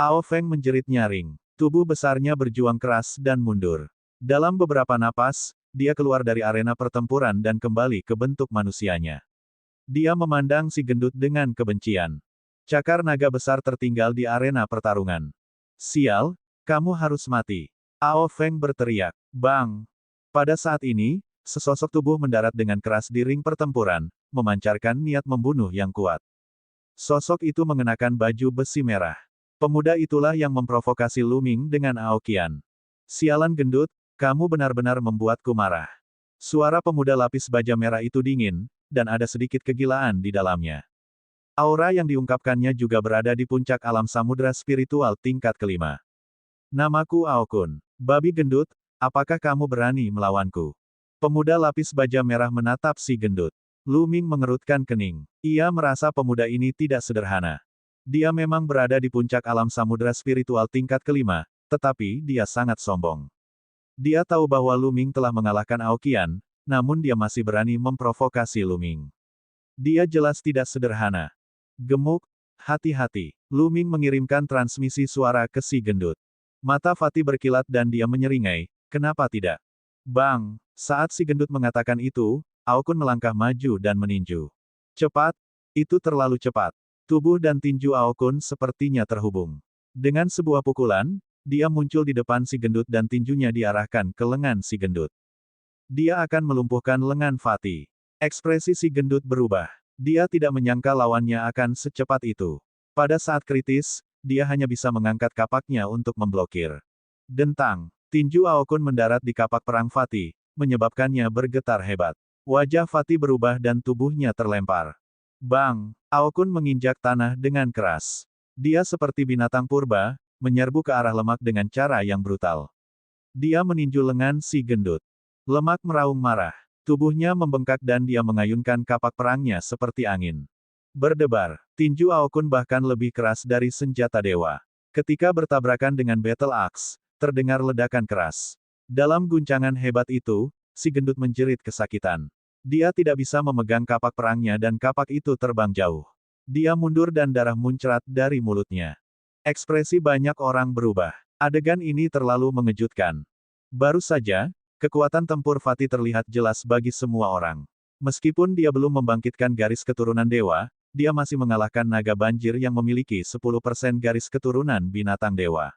Ao Feng menjerit nyaring. Tubuh besarnya berjuang keras dan mundur. Dalam beberapa napas, dia keluar dari arena pertempuran dan kembali ke bentuk manusianya. Dia memandang si gendut dengan kebencian. Cakar naga besar tertinggal di arena pertarungan. Sial, kamu harus mati. Ao Feng berteriak. Bang! Pada saat ini, sesosok tubuh mendarat dengan keras di ring pertempuran, memancarkan niat membunuh yang kuat. Sosok itu mengenakan baju besi merah. Pemuda itulah yang memprovokasi Lu Ming dengan Aoqian. Sialan gendut, kamu benar-benar membuatku marah. Suara pemuda lapis baja merah itu dingin, dan ada sedikit kegilaan di dalamnya. Aura yang diungkapkannya juga berada di puncak alam samudera spiritual tingkat kelima. Namaku Aokun. Babi gendut, apakah kamu berani melawanku? Pemuda lapis baja merah menatap si gendut. Lu Ming mengerutkan kening. Ia merasa pemuda ini tidak sederhana. Dia memang berada di puncak alam samudera spiritual tingkat kelima, tetapi dia sangat sombong. Dia tahu bahwa Lu Ming telah mengalahkan Aoqian, namun dia masih berani memprovokasi Lu Ming. Dia jelas tidak sederhana. Gemuk, hati-hati. Lu Ming mengirimkan transmisi suara ke si gendut. Mata Fatih berkilat dan dia menyeringai, kenapa tidak? Bang! Saat si gendut mengatakan itu, Aokun melangkah maju dan meninju. Cepat! Itu terlalu cepat. Tubuh dan tinju Aokun sepertinya terhubung. Dengan sebuah pukulan, dia muncul di depan si gendut dan tinjunya diarahkan ke lengan si gendut. Dia akan melumpuhkan lengan Fatih. Ekspresi si gendut berubah. Dia tidak menyangka lawannya akan secepat itu. Pada saat kritis, dia hanya bisa mengangkat kapaknya untuk memblokir. Dentang. Tinju Aokun mendarat di kapak perang Fatih, menyebabkannya bergetar hebat. Wajah Fatih berubah dan tubuhnya terlempar. Bang! Aokun menginjak tanah dengan keras. Dia seperti binatang purba, menyerbu ke arah lemak dengan cara yang brutal. Dia meninju lengan si gendut. Lemak meraung marah. Tubuhnya membengkak dan dia mengayunkan kapak perangnya seperti angin. Berdebar. Tinju Aokun bahkan lebih keras dari senjata dewa. Ketika bertabrakan dengan Battle Axe, terdengar ledakan keras. Dalam guncangan hebat itu, si gendut menjerit kesakitan. Dia tidak bisa memegang kapak perangnya dan kapak itu terbang jauh. Dia mundur dan darah muncrat dari mulutnya. Ekspresi banyak orang berubah. Adegan ini terlalu mengejutkan. Baru saja, kekuatan tempur Fatih terlihat jelas bagi semua orang. Meskipun dia belum membangkitkan garis keturunan dewa, dia masih mengalahkan naga banjir yang memiliki 10% garis keturunan binatang dewa.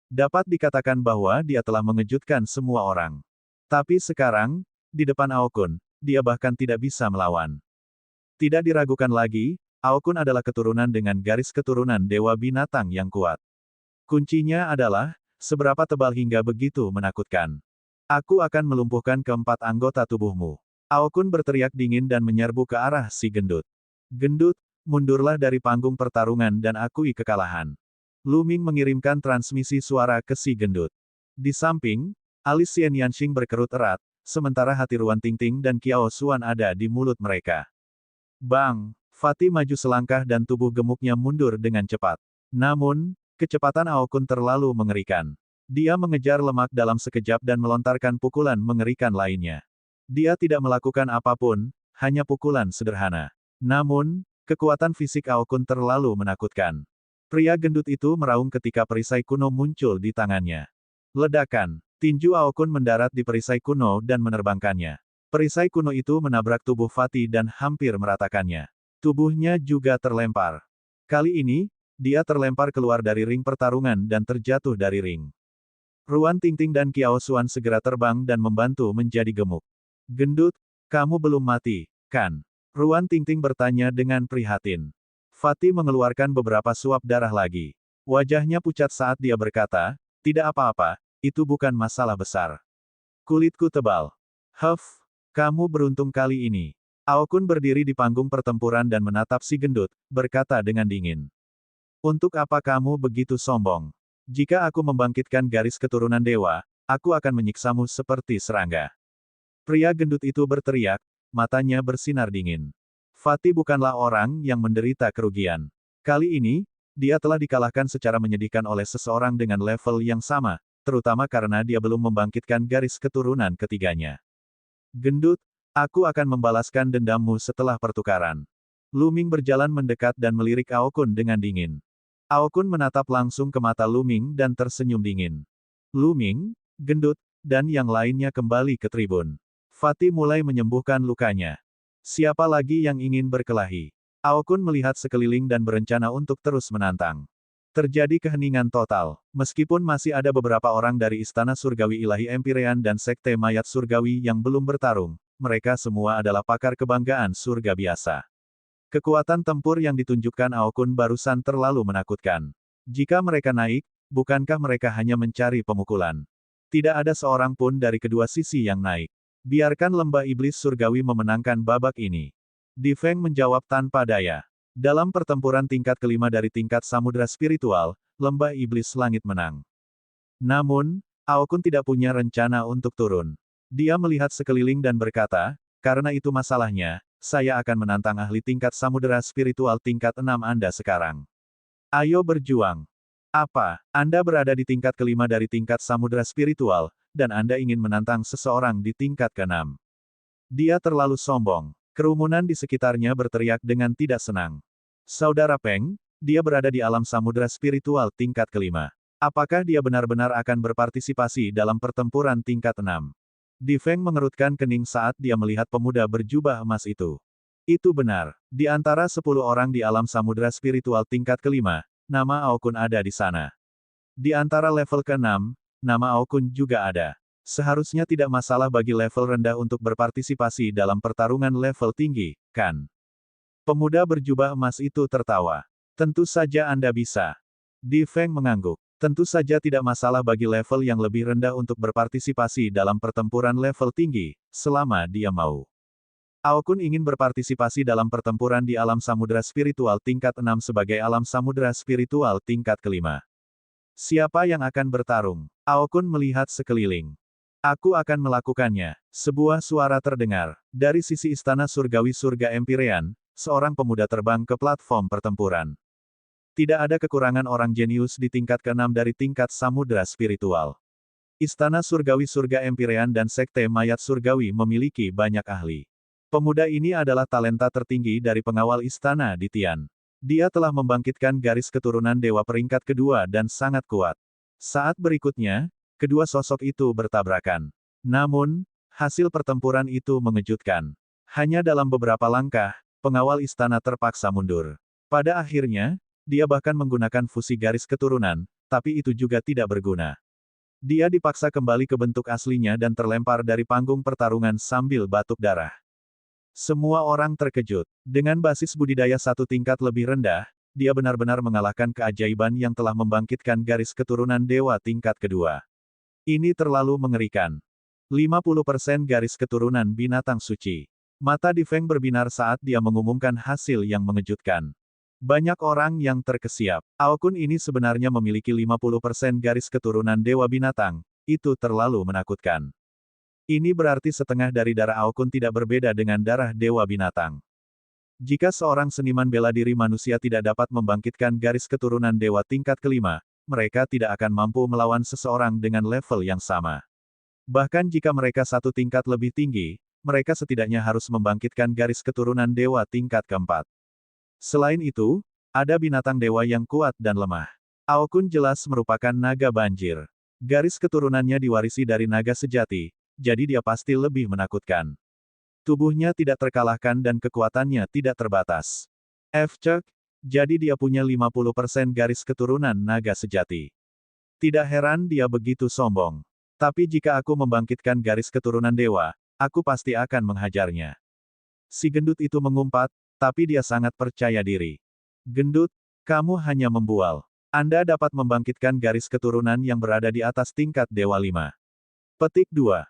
Dapat dikatakan bahwa dia telah mengejutkan semua orang. Tapi sekarang, di depan Aokun, dia bahkan tidak bisa melawan. Tidak diragukan lagi, Aokun adalah keturunan dengan garis keturunan dewa binatang yang kuat. Kuncinya adalah, seberapa tebal hingga begitu menakutkan. Aku akan melumpuhkan keempat anggota tubuhmu. Aokun berteriak dingin dan menyerbu ke arah si gendut. Gendut, mundurlah dari panggung pertarungan dan akui kekalahan. Lu Ming mengirimkan transmisi suara ke si gendut. Di samping, alis Xian Yanxing berkerut erat, sementara hati Ruan Tingting dan Kiao Xuan ada di mulut mereka. Bang! Fatih maju selangkah dan tubuh gemuknya mundur dengan cepat. Namun, kecepatan Aokun terlalu mengerikan. Dia mengejar lemak dalam sekejap dan melontarkan pukulan mengerikan lainnya. Dia tidak melakukan apapun, hanya pukulan sederhana. Namun, kekuatan fisik Aokun terlalu menakutkan. Pria gendut itu meraung ketika perisai kuno muncul di tangannya. Ledakan. Tinju Aokun mendarat di perisai kuno dan menerbangkannya. Perisai kuno itu menabrak tubuh Fatih dan hampir meratakannya. Tubuhnya juga terlempar. Kali ini, dia terlempar keluar dari ring pertarungan dan terjatuh dari ring. Ruan Tingting dan Kiao Xuan segera terbang dan membantu menjadi gemuk. Gendut, kamu belum mati, kan? Ruan Tingting bertanya dengan prihatin. Fatih mengeluarkan beberapa suap darah lagi. Wajahnya pucat saat dia berkata, tidak apa-apa, itu bukan masalah besar. Kulitku tebal. Huff, kamu beruntung kali ini. Aokun berdiri di panggung pertempuran dan menatap si gendut, berkata dengan dingin. Untuk apa kamu begitu sombong? Jika aku membangkitkan garis keturunan dewa, aku akan menyiksamu seperti serangga. Pria gendut itu berteriak, matanya bersinar dingin. Fatih bukanlah orang yang menderita kerugian. Kali ini, dia telah dikalahkan secara menyedihkan oleh seseorang dengan level yang sama, terutama karena dia belum membangkitkan garis keturunan ketiganya. Gendut, aku akan membalaskan dendammu setelah pertukaran. Lu Ming berjalan mendekat dan melirik Aokun dengan dingin. Aokun menatap langsung ke mata Lu Ming dan tersenyum dingin. Lu Ming, gendut, dan yang lainnya kembali ke tribun. Fatih mulai menyembuhkan lukanya. Siapa lagi yang ingin berkelahi? Aokun melihat sekeliling dan berencana untuk terus menantang. Terjadi keheningan total. Meskipun masih ada beberapa orang dari Istana Surgawi Ilahi Empyrean dan Sekte Mayat Surgawi yang belum bertarung, mereka semua adalah pakar kebanggaan surga biasa. Kekuatan tempur yang ditunjukkan Aokun barusan terlalu menakutkan. Jika mereka naik, bukankah mereka hanya mencari pemukulan? Tidak ada seorang pun dari kedua sisi yang naik. Biarkan lembah iblis surgawi memenangkan babak ini. Di Feng menjawab tanpa daya. Dalam pertempuran tingkat kelima dari tingkat samudera spiritual, lembah iblis langit menang. Namun, Aokun tidak punya rencana untuk turun. Dia melihat sekeliling dan berkata, karena itu masalahnya, saya akan menantang ahli tingkat samudera spiritual tingkat 6 Anda sekarang. Ayo berjuang. Apa, Anda berada di tingkat kelima dari tingkat samudera spiritual, dan Anda ingin menantang seseorang di tingkat ke-6? Dia terlalu sombong. Kerumunan di sekitarnya berteriak dengan tidak senang. Saudara Peng, dia berada di alam samudera spiritual tingkat kelima. Apakah dia benar-benar akan berpartisipasi dalam pertempuran tingkat 6? Di Feng mengerutkan kening saat dia melihat pemuda berjubah emas itu. Itu benar. Di antara 10 orang di alam samudera spiritual tingkat kelima, nama Aokun ada di sana. Di antara level ke-6, nama Aokun juga ada. Seharusnya tidak masalah bagi level rendah untuk berpartisipasi dalam pertarungan level tinggi, kan? Pemuda berjubah emas itu tertawa. Tentu saja Anda bisa. Di Feng mengangguk. Tentu saja tidak masalah bagi level yang lebih rendah untuk berpartisipasi dalam pertempuran level tinggi, selama dia mau. Aokun ingin berpartisipasi dalam pertempuran di alam samudera spiritual tingkat 6 sebagai alam samudera spiritual tingkat kelima. Siapa yang akan bertarung? Aokun melihat sekeliling. Aku akan melakukannya. Sebuah suara terdengar. Dari sisi istana surgawi surga Empyrean, seorang pemuda terbang ke platform pertempuran. Tidak ada kekurangan orang jenius di tingkat ke-6 dari tingkat samudera spiritual. Istana surgawi surga Empyrean dan Sekte Mayat Surgawi memiliki banyak ahli. Pemuda ini adalah talenta tertinggi dari pengawal istana di Tian. Dia telah membangkitkan garis keturunan dewa peringkat kedua dan sangat kuat. Saat berikutnya, kedua sosok itu bertabrakan. Namun, hasil pertempuran itu mengejutkan. Hanya dalam beberapa langkah, pengawal istana terpaksa mundur. Pada akhirnya, dia bahkan menggunakan fusi garis keturunan, tapi itu juga tidak berguna. Dia dipaksa kembali ke bentuk aslinya dan terlempar dari panggung pertarungan sambil batuk darah. Semua orang terkejut. Dengan basis budidaya satu tingkat lebih rendah, dia benar-benar mengalahkan keajaiban yang telah membangkitkan garis keturunan dewa tingkat kedua. Ini terlalu mengerikan. 50% garis keturunan binatang suci. Mata Di Feng berbinar saat dia mengumumkan hasil yang mengejutkan. Banyak orang yang terkesiap. Aokun ini sebenarnya memiliki 50% garis keturunan dewa binatang. Itu terlalu menakutkan. Ini berarti setengah dari darah Aokun tidak berbeda dengan darah dewa binatang. Jika seorang seniman bela diri manusia tidak dapat membangkitkan garis keturunan dewa tingkat kelima, mereka tidak akan mampu melawan seseorang dengan level yang sama. Bahkan jika mereka satu tingkat lebih tinggi, mereka setidaknya harus membangkitkan garis keturunan dewa tingkat keempat. Selain itu, ada binatang dewa yang kuat dan lemah. Aokun jelas merupakan naga banjir. Garis keturunannya diwarisi dari naga sejati, jadi dia pasti lebih menakutkan. Tubuhnya tidak terkalahkan dan kekuatannya tidak terbatas. F-Cek, jadi dia punya 50% garis keturunan naga sejati. Tidak heran dia begitu sombong. Tapi jika aku membangkitkan garis keturunan dewa, aku pasti akan menghajarnya. Si gendut itu mengumpat, tapi dia sangat percaya diri. Gendut, kamu hanya membual. Anda dapat membangkitkan garis keturunan yang berada di atas tingkat Dewa 5. Petik 2.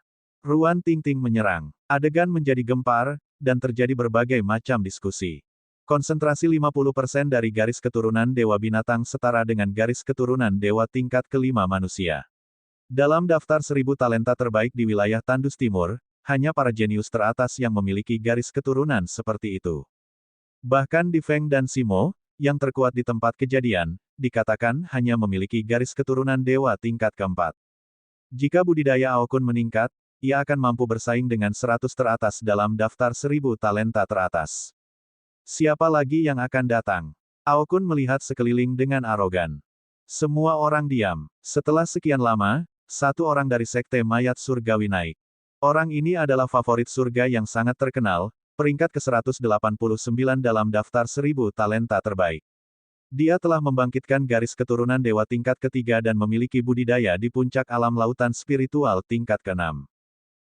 Ruan Tingting menyerang. Adegan menjadi gempar, dan terjadi berbagai macam diskusi. Konsentrasi 50% dari garis keturunan Dewa Binatang setara dengan garis keturunan Dewa tingkat kelima manusia. Dalam daftar 1000 talenta terbaik di wilayah Tandus Timur, hanya para jenius teratas yang memiliki garis keturunan seperti itu. Bahkan Di Feng dan Simo, yang terkuat di tempat kejadian, dikatakan hanya memiliki garis keturunan dewa tingkat keempat. Jika budidaya Aokun meningkat, ia akan mampu bersaing dengan 100 teratas dalam daftar 1000 talenta teratas. Siapa lagi yang akan datang? Ao Kun melihat sekeliling dengan arogan. Semua orang diam. Setelah sekian lama, satu orang dari Sekte Mayat Surgawi naik. Orang ini adalah favorit surga yang sangat terkenal, peringkat ke-189 dalam daftar 1000 talenta terbaik. Dia telah membangkitkan garis keturunan dewa tingkat ketiga dan memiliki budidaya di puncak alam lautan spiritual tingkat ke-6.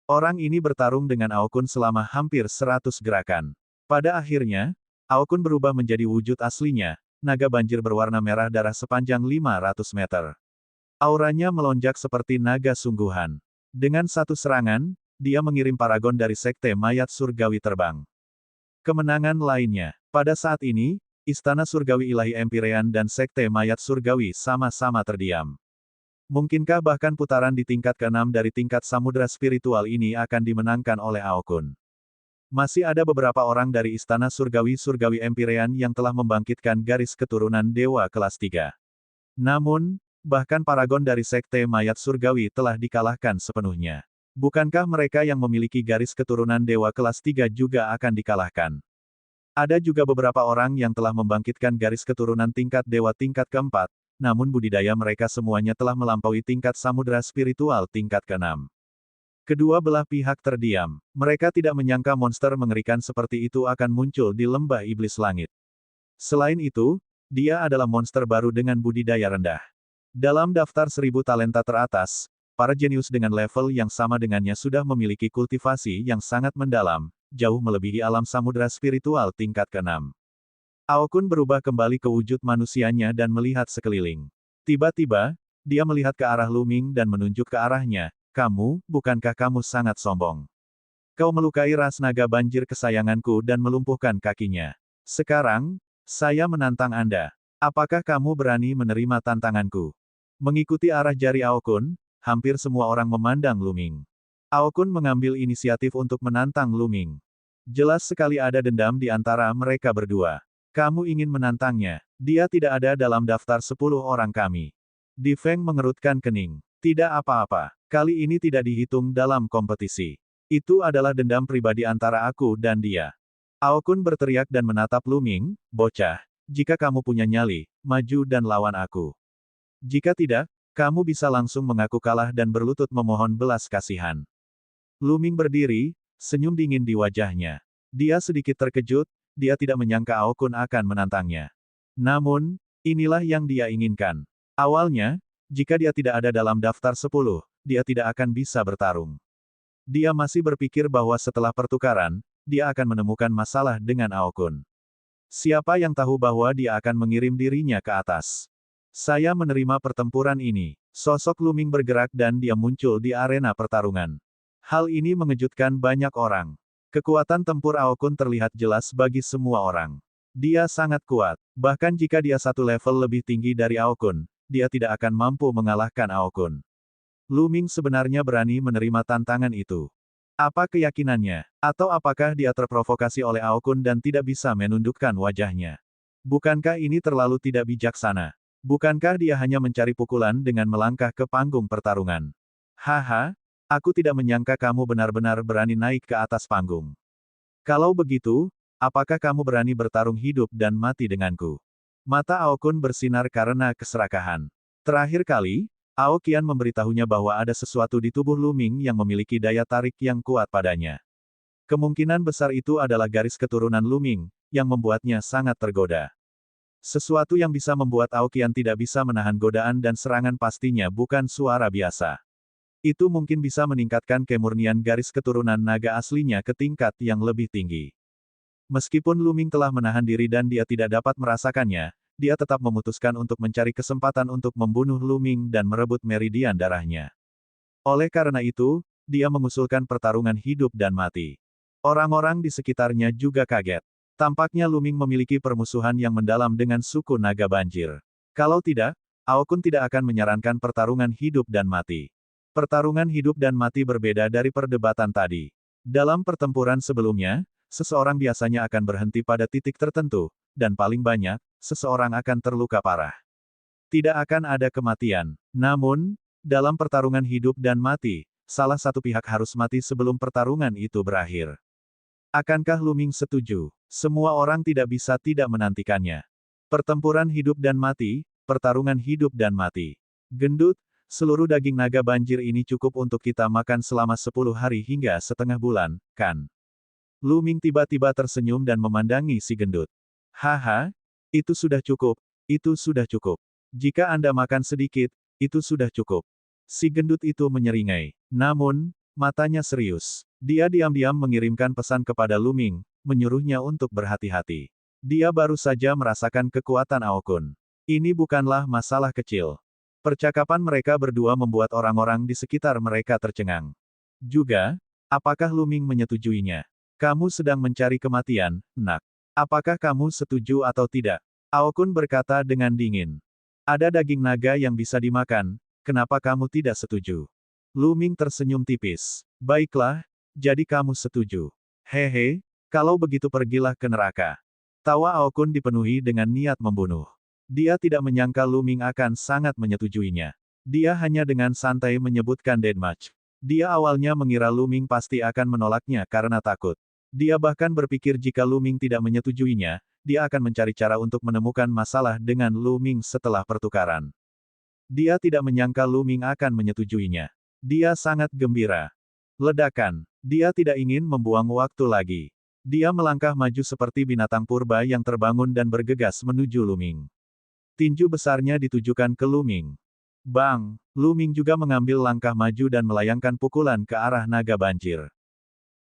Orang ini bertarung dengan Ao Kun selama hampir 100 gerakan. Pada akhirnya, Ao Kun berubah menjadi wujud aslinya, naga banjir berwarna merah darah sepanjang 500 meter. Auranya melonjak seperti naga sungguhan. Dengan satu serangan, dia mengirim paragon dari Sekte Mayat Surgawi terbang. Kemenangan lainnya. Pada saat ini, Istana Surgawi Ilahi Empyrean dan Sekte Mayat Surgawi sama-sama terdiam. Mungkinkah bahkan putaran di tingkat ke-6 dari tingkat samudera spiritual ini akan dimenangkan oleh Ao Kun? Masih ada beberapa orang dari Istana Surgawi Empyrean yang telah membangkitkan garis keturunan dewa kelas 3. Namun, bahkan paragon dari Sekte Mayat Surgawi telah dikalahkan sepenuhnya. Bukankah mereka yang memiliki garis keturunan dewa kelas 3 juga akan dikalahkan? Ada juga beberapa orang yang telah membangkitkan garis keturunan tingkat dewa tingkat ke-4, namun budidaya mereka semuanya telah melampaui tingkat samudera spiritual tingkat ke-6. Kedua belah pihak terdiam. Mereka tidak menyangka monster mengerikan seperti itu akan muncul di lembah iblis langit. Selain itu, dia adalah monster baru dengan budidaya rendah. Dalam daftar 1000 talenta teratas, para jenius dengan level yang sama dengannya sudah memiliki kultivasi yang sangat mendalam, jauh melebihi alam samudera spiritual tingkat ke-6. Ao Kun berubah kembali ke wujud manusianya dan melihat sekeliling. Tiba-tiba, dia melihat ke arah Lu Ming dan menunjuk ke arahnya. Kamu, bukankah kamu sangat sombong? Kau melukai ras naga banjir kesayanganku dan melumpuhkan kakinya. Sekarang, saya menantang Anda. Apakah kamu berani menerima tantanganku? Mengikuti arah jari Ao Kun, hampir semua orang memandang Lu Ming. Ao Kun mengambil inisiatif untuk menantang Lu Ming. Jelas sekali ada dendam di antara mereka berdua. Kamu ingin menantangnya. Dia tidak ada dalam daftar 10 orang kami. Di Feng mengerutkan kening. Tidak apa-apa. Kali ini tidak dihitung dalam kompetisi. Itu adalah dendam pribadi antara aku dan dia. Ao Kun berteriak dan menatap Lu Ming, bocah, jika kamu punya nyali, maju dan lawan aku. Jika tidak, kamu bisa langsung mengaku kalah dan berlutut memohon belas kasihan. Lu Ming berdiri, senyum dingin di wajahnya. Dia sedikit terkejut, dia tidak menyangka Ao Kun akan menantangnya. Namun, inilah yang dia inginkan. Awalnya, jika dia tidak ada dalam daftar 10, dia tidak akan bisa bertarung. Dia masih berpikir bahwa setelah pertukaran, dia akan menemukan masalah dengan Ao Kun. Siapa yang tahu bahwa dia akan mengirim dirinya ke atas? Saya menerima pertempuran ini. Sosok Lu Ming bergerak dan dia muncul di arena pertarungan. Hal ini mengejutkan banyak orang. Kekuatan tempur Ao Kun terlihat jelas bagi semua orang. Dia sangat kuat. Bahkan jika dia satu level lebih tinggi dari Ao Kun, dia tidak akan mampu mengalahkan Ao Kun. Lu Ming sebenarnya berani menerima tantangan itu. Apa keyakinannya? Atau apakah dia terprovokasi oleh Ao Kun dan tidak bisa menundukkan wajahnya? Bukankah ini terlalu tidak bijaksana? Bukankah dia hanya mencari pukulan dengan melangkah ke panggung pertarungan? Haha, aku tidak menyangka kamu benar-benar berani naik ke atas panggung. Kalau begitu, apakah kamu berani bertarung hidup dan mati denganku? Mata Ao Kun bersinar karena keserakahan. Terakhir kali, Ao Qian memberitahunya bahwa ada sesuatu di tubuh Lu Ming yang memiliki daya tarik yang kuat padanya. Kemungkinan besar itu adalah garis keturunan Lu Ming, yang membuatnya sangat tergoda. Sesuatu yang bisa membuat Ao Qian tidak bisa menahan godaan dan serangan pastinya bukan suara biasa. Itu mungkin bisa meningkatkan kemurnian garis keturunan naga aslinya ke tingkat yang lebih tinggi. Meskipun Lu Ming telah menahan diri dan dia tidak dapat merasakannya, dia tetap memutuskan untuk mencari kesempatan untuk membunuh Lu Ming dan merebut meridian darahnya. Oleh karena itu, dia mengusulkan pertarungan hidup dan mati. Orang-orang di sekitarnya juga kaget. Tampaknya Lu Ming memiliki permusuhan yang mendalam dengan suku naga banjir. Kalau tidak, Ao Kun tidak akan menyarankan pertarungan hidup dan mati. Pertarungan hidup dan mati berbeda dari perdebatan tadi. Dalam pertempuran sebelumnya, seseorang biasanya akan berhenti pada titik tertentu, dan paling banyak, seseorang akan terluka parah. Tidak akan ada kematian. Namun, dalam pertarungan hidup dan mati, salah satu pihak harus mati sebelum pertarungan itu berakhir. Akankah Lu Ming setuju? Semua orang tidak bisa tidak menantikannya. Pertempuran hidup dan mati, pertarungan hidup dan mati. Gendut, seluruh daging naga banjir ini cukup untuk kita makan selama 10 hari hingga setengah bulan, kan? Lu Ming tiba-tiba tersenyum dan memandangi si gendut. Haha, itu sudah cukup, itu sudah cukup. Jika Anda makan sedikit, itu sudah cukup. Si gendut itu menyeringai. Namun, matanya serius. Dia diam-diam mengirimkan pesan kepada Lu Ming, menyuruhnya untuk berhati-hati. Dia baru saja merasakan kekuatan Aokun. Ini bukanlah masalah kecil. Percakapan mereka berdua membuat orang-orang di sekitar mereka tercengang. Juga, apakah Lu Ming menyetujuinya? Kamu sedang mencari kematian, nak. Apakah kamu setuju atau tidak? Aokun berkata dengan dingin. Ada daging naga yang bisa dimakan, kenapa kamu tidak setuju? Lu Ming tersenyum tipis. Baiklah, jadi kamu setuju. Hehe, kalau begitu pergilah ke neraka. Tawa Aokun dipenuhi dengan niat membunuh. Dia tidak menyangka Lu Ming akan sangat menyetujuinya. Dia hanya dengan santai menyebutkan deathmatch. Dia awalnya mengira Lu Ming pasti akan menolaknya karena takut. Dia bahkan berpikir jika Lu Ming tidak menyetujuinya, dia akan mencari cara untuk menemukan masalah dengan Lu Ming setelah pertukaran. Dia tidak menyangka Lu Ming akan menyetujuinya. Dia sangat gembira. Ledakan. Dia tidak ingin membuang waktu lagi. Dia melangkah maju seperti binatang purba yang terbangun dan bergegas menuju Lu Ming. Tinju besarnya ditujukan ke Lu Ming. Bang! Lu Ming juga mengambil langkah maju dan melayangkan pukulan ke arah naga banjir.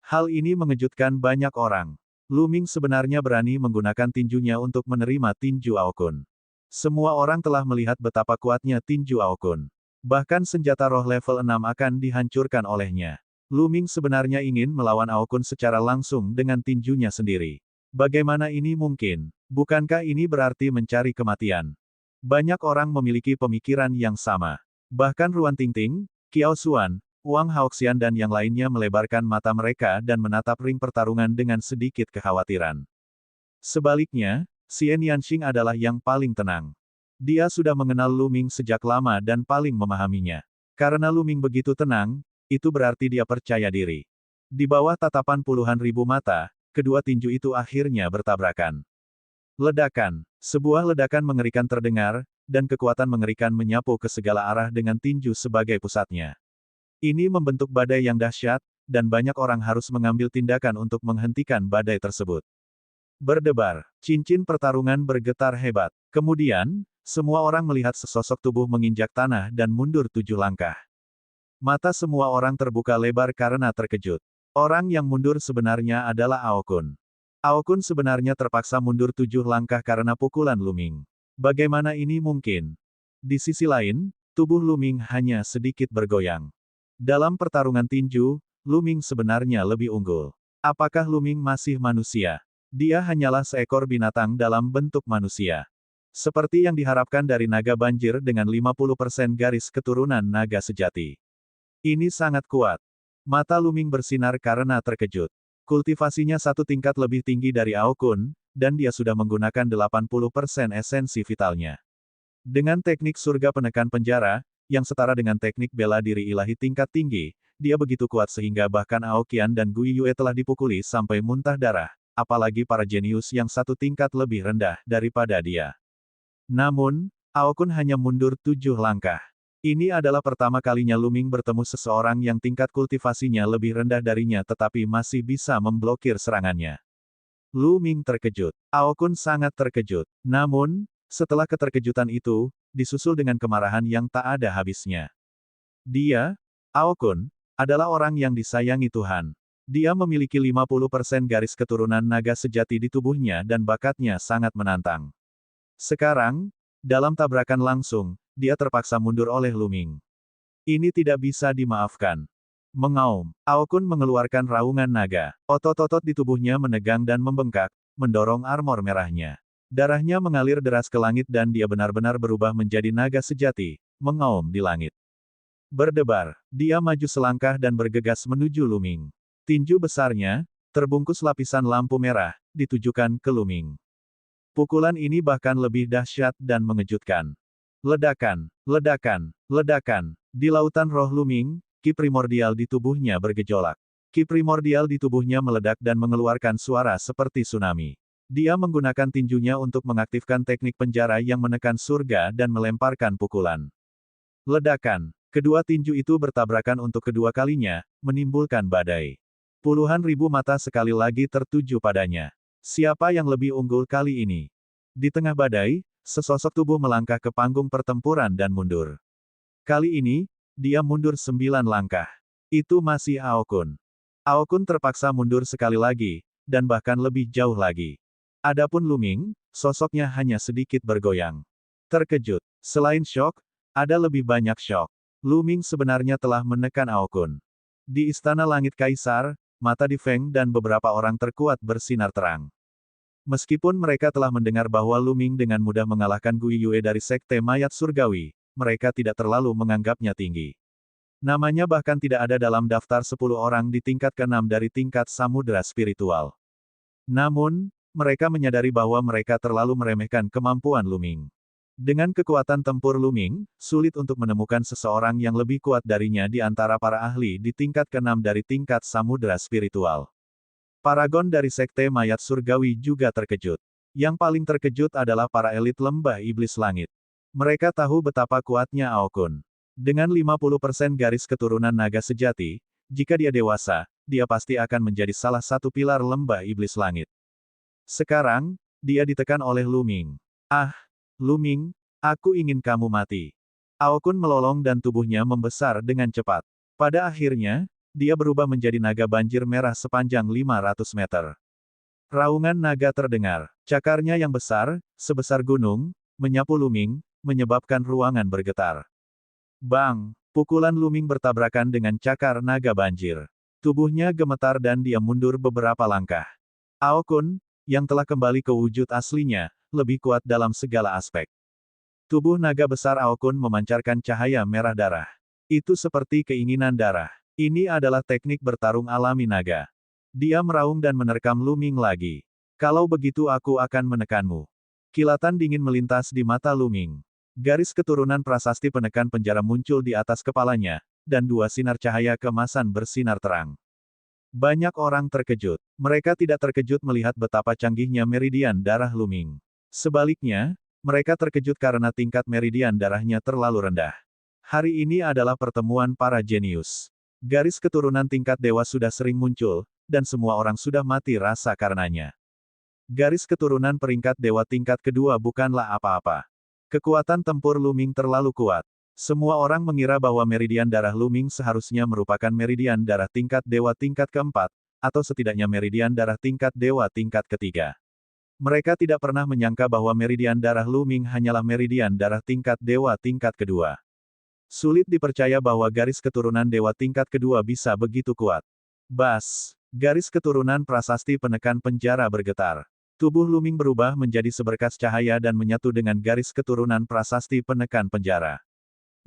Hal ini mengejutkan banyak orang. Lu Ming sebenarnya berani menggunakan tinjunya untuk menerima tinju Aokun. Semua orang telah melihat betapa kuatnya tinju Aokun. Bahkan senjata roh level 6 akan dihancurkan olehnya. Lu Ming sebenarnya ingin melawan Aokun secara langsung dengan tinjunya sendiri. Bagaimana ini mungkin? Bukankah ini berarti mencari kematian? Banyak orang memiliki pemikiran yang sama. Bahkan Ruan Tingting, Qiao Xuan, Wang Haoxian dan yang lainnya melebarkan mata mereka dan menatap ring pertarungan dengan sedikit kekhawatiran. Sebaliknya, Xian Yanxing adalah yang paling tenang. Dia sudah mengenal Lu Ming sejak lama dan paling memahaminya. Karena Lu Ming begitu tenang, itu berarti dia percaya diri. Di bawah tatapan puluhan ribu mata, kedua tinju itu akhirnya bertabrakan. Ledakan. Sebuah ledakan mengerikan terdengar, dan kekuatan mengerikan menyapu ke segala arah dengan tinju sebagai pusatnya. Ini membentuk badai yang dahsyat, dan banyak orang harus mengambil tindakan untuk menghentikan badai tersebut. Berdebar. Cincin pertarungan bergetar hebat. Kemudian, semua orang melihat sesosok tubuh menginjak tanah dan mundur 7 langkah. Mata semua orang terbuka lebar karena terkejut. Orang yang mundur sebenarnya adalah Aokun. Aokun sebenarnya terpaksa mundur 7 langkah karena pukulan Lu Ming. Bagaimana ini mungkin? Di sisi lain, tubuh Lu Ming hanya sedikit bergoyang. Dalam pertarungan tinju, Lu Ming sebenarnya lebih unggul. Apakah Lu Ming masih manusia? Dia hanyalah seekor binatang dalam bentuk manusia. Seperti yang diharapkan dari naga banjir dengan 50% garis keturunan naga sejati. Ini sangat kuat. Mata Lu Ming bersinar karena terkejut. Kultivasinya satu tingkat lebih tinggi dari Aokun, dan dia sudah menggunakan 80% esensi vitalnya. Dengan teknik surga penekan penjara, yang setara dengan teknik bela diri ilahi tingkat tinggi, dia begitu kuat sehingga bahkan Aoqian dan Gui Yue telah dipukuli sampai muntah darah, apalagi para jenius yang satu tingkat lebih rendah daripada dia. Namun, Aokun hanya mundur 7 langkah. Ini adalah pertama kalinya Lu Ming bertemu seseorang yang tingkat kultivasinya lebih rendah darinya tetapi masih bisa memblokir serangannya. Lu Ming terkejut. Aokun sangat terkejut. Namun, setelah keterkejutan itu, disusul dengan kemarahan yang tak ada habisnya. Dia, Aokun, adalah orang yang disayangi Tuhan. Dia memiliki 50% garis keturunan naga sejati di tubuhnya dan bakatnya sangat menantang. Sekarang, dalam tabrakan langsung, dia terpaksa mundur oleh Lu Ming. Ini tidak bisa dimaafkan. Mengaum. Aokun mengeluarkan raungan naga. Otot-otot di tubuhnya menegang dan membengkak, mendorong armor merahnya. Darahnya mengalir deras ke langit dan dia benar-benar berubah menjadi naga sejati, mengaum di langit. Berdebar. Dia maju selangkah dan bergegas menuju Lu Ming. Tinju besarnya, terbungkus lapisan lampu merah, ditujukan ke Lu Ming. Pukulan ini bahkan lebih dahsyat dan mengejutkan. Ledakan, ledakan, ledakan. Di lautan roh Lu Ming, ki primordial di tubuhnya bergejolak. Ki primordial di tubuhnya meledak dan mengeluarkan suara seperti tsunami. Dia menggunakan tinjunya untuk mengaktifkan teknik penjara yang menekan surga dan melemparkan pukulan. Ledakan. Kedua tinju itu bertabrakan untuk kedua kalinya, menimbulkan badai. Puluhan ribu mata sekali lagi tertuju padanya. Siapa yang lebih unggul kali ini? Di tengah badai, sesosok tubuh melangkah ke panggung pertempuran dan mundur. Kali ini, dia mundur 9 langkah. Itu masih Ao Kun. Ao Kun terpaksa mundur sekali lagi, dan bahkan lebih jauh lagi. Adapun Lu Ming, sosoknya hanya sedikit bergoyang. Terkejut. Selain syok, ada lebih banyak syok. Lu Ming sebenarnya telah menekan Ao Kun. Di Istana Langit Kaisar, mata Di Feng dan beberapa orang terkuat bersinar terang. Meskipun mereka telah mendengar bahwa Lu Ming dengan mudah mengalahkan Gui Yue dari Sekte Mayat Surgawi, mereka tidak terlalu menganggapnya tinggi. Namanya bahkan tidak ada dalam daftar 10 orang di tingkat ke-6 dari tingkat samudera spiritual. Namun, mereka menyadari bahwa mereka terlalu meremehkan kemampuan Lu Ming. Dengan kekuatan tempur Lu Ming, sulit untuk menemukan seseorang yang lebih kuat darinya di antara para ahli di tingkat ke-6 dari tingkat samudera spiritual. Paragon dari Sekte Mayat Surgawi juga terkejut. Yang paling terkejut adalah para elit lembah iblis langit. Mereka tahu betapa kuatnya Ao Kun. Dengan 50% garis keturunan naga sejati, jika dia dewasa, dia pasti akan menjadi salah satu pilar lembah iblis langit. Sekarang, dia ditekan oleh Lu Ming. Ah, Lu Ming, aku ingin kamu mati. Ao Kun melolong dan tubuhnya membesar dengan cepat. Pada akhirnya, dia berubah menjadi naga banjir merah sepanjang 500 meter. Raungan naga terdengar. Cakarnya yang besar, sebesar gunung, menyapu Lu Ming, menyebabkan ruangan bergetar. Bang! Pukulan Lu Ming bertabrakan dengan cakar naga banjir. Tubuhnya gemetar dan dia mundur beberapa langkah. Ao Kun, yang telah kembali ke wujud aslinya, lebih kuat dalam segala aspek. Tubuh naga besar Ao Kun memancarkan cahaya merah darah. Itu seperti keinginan darah. Ini adalah teknik bertarung alami naga. Dia meraung dan menerkam Lu Ming lagi. Kalau begitu aku akan menekanmu. Kilatan dingin melintas di mata Lu Ming. Garis keturunan prasasti penekan penjara muncul di atas kepalanya, dan dua sinar cahaya keemasan bersinar terang. Banyak orang terkejut. Mereka tidak terkejut melihat betapa canggihnya meridian darah Lu Ming. Sebaliknya, mereka terkejut karena tingkat meridian darahnya terlalu rendah. Hari ini adalah pertemuan para jenius. Garis keturunan tingkat dewa sudah sering muncul, dan semua orang sudah mati rasa karenanya. Garis keturunan peringkat dewa tingkat kedua bukanlah apa-apa. Kekuatan tempur Lu Ming terlalu kuat. Semua orang mengira bahwa meridian darah Lu Ming seharusnya merupakan meridian darah tingkat dewa tingkat keempat, atau setidaknya meridian darah tingkat dewa tingkat ketiga. Mereka tidak pernah menyangka bahwa meridian darah Lu Ming hanyalah meridian darah tingkat dewa tingkat kedua. Sulit dipercaya bahwa garis keturunan dewa tingkat kedua bisa begitu kuat. Bas! Garis keturunan prasasti penekan penjara bergetar. Tubuh Lu Ming berubah menjadi seberkas cahaya dan menyatu dengan garis keturunan prasasti penekan penjara.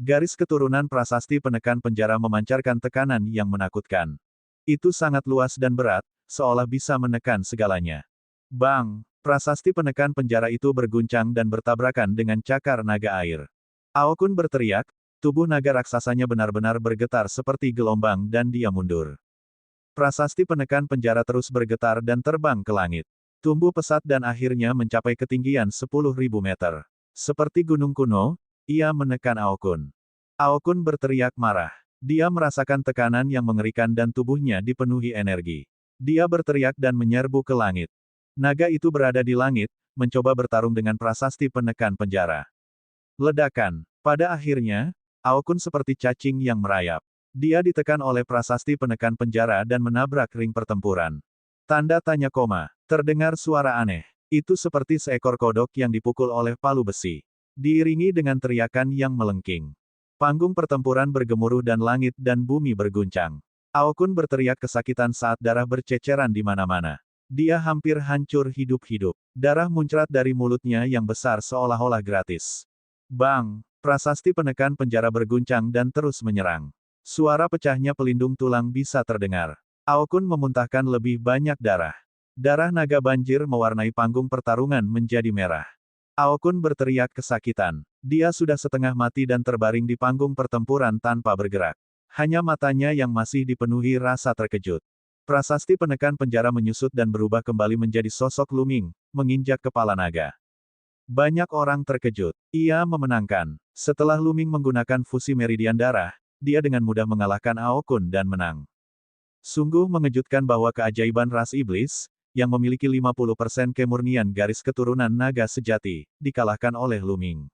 Garis keturunan prasasti penekan penjara memancarkan tekanan yang menakutkan. Itu sangat luas dan berat, seolah bisa menekan segalanya. Bang! Prasasti penekan penjara itu berguncang dan bertabrakan dengan cakar naga air. Ao Kun berteriak, tubuh naga raksasanya benar-benar bergetar seperti gelombang dan dia mundur. Prasasti penekan penjara terus bergetar dan terbang ke langit. Tumbuh pesat dan akhirnya mencapai ketinggian 10.000 meter. Seperti gunung kuno, ia menekan Ao Kun. Ao Kun berteriak marah. Dia merasakan tekanan yang mengerikan dan tubuhnya dipenuhi energi. Dia berteriak dan menyerbu ke langit. Naga itu berada di langit, mencoba bertarung dengan prasasti penekan penjara. Ledakan. Pada akhirnya, Ao Kun seperti cacing yang merayap. Dia ditekan oleh prasasti penekan penjara dan menabrak ring pertempuran. Tanda tanya koma. Terdengar suara aneh. Itu seperti seekor kodok yang dipukul oleh palu besi. Diiringi dengan teriakan yang melengking. Panggung pertempuran bergemuruh dan langit dan bumi berguncang. Ao Kun berteriak kesakitan saat darah berceceran di mana-mana. Dia hampir hancur hidup-hidup. Darah muncrat dari mulutnya yang besar seolah-olah gratis. Bang! Prasasti penekan penjara berguncang dan terus menyerang. Suara pecahnya pelindung tulang bisa terdengar. Ao Kun memuntahkan lebih banyak darah. Darah naga banjir mewarnai panggung pertarungan menjadi merah. Ao Kun berteriak kesakitan. Dia sudah setengah mati dan terbaring di panggung pertempuran tanpa bergerak. Hanya matanya yang masih dipenuhi rasa terkejut. Prasasti penekan penjara menyusut dan berubah kembali menjadi sosok Luming, menginjak kepala naga. Banyak orang terkejut. Ia memenangkan. Setelah Luming menggunakan fusi meridian darah, dia dengan mudah mengalahkan Aokun dan menang. Sungguh mengejutkan bahwa keajaiban ras iblis, yang memiliki 50% kemurnian garis keturunan naga sejati, dikalahkan oleh Luming.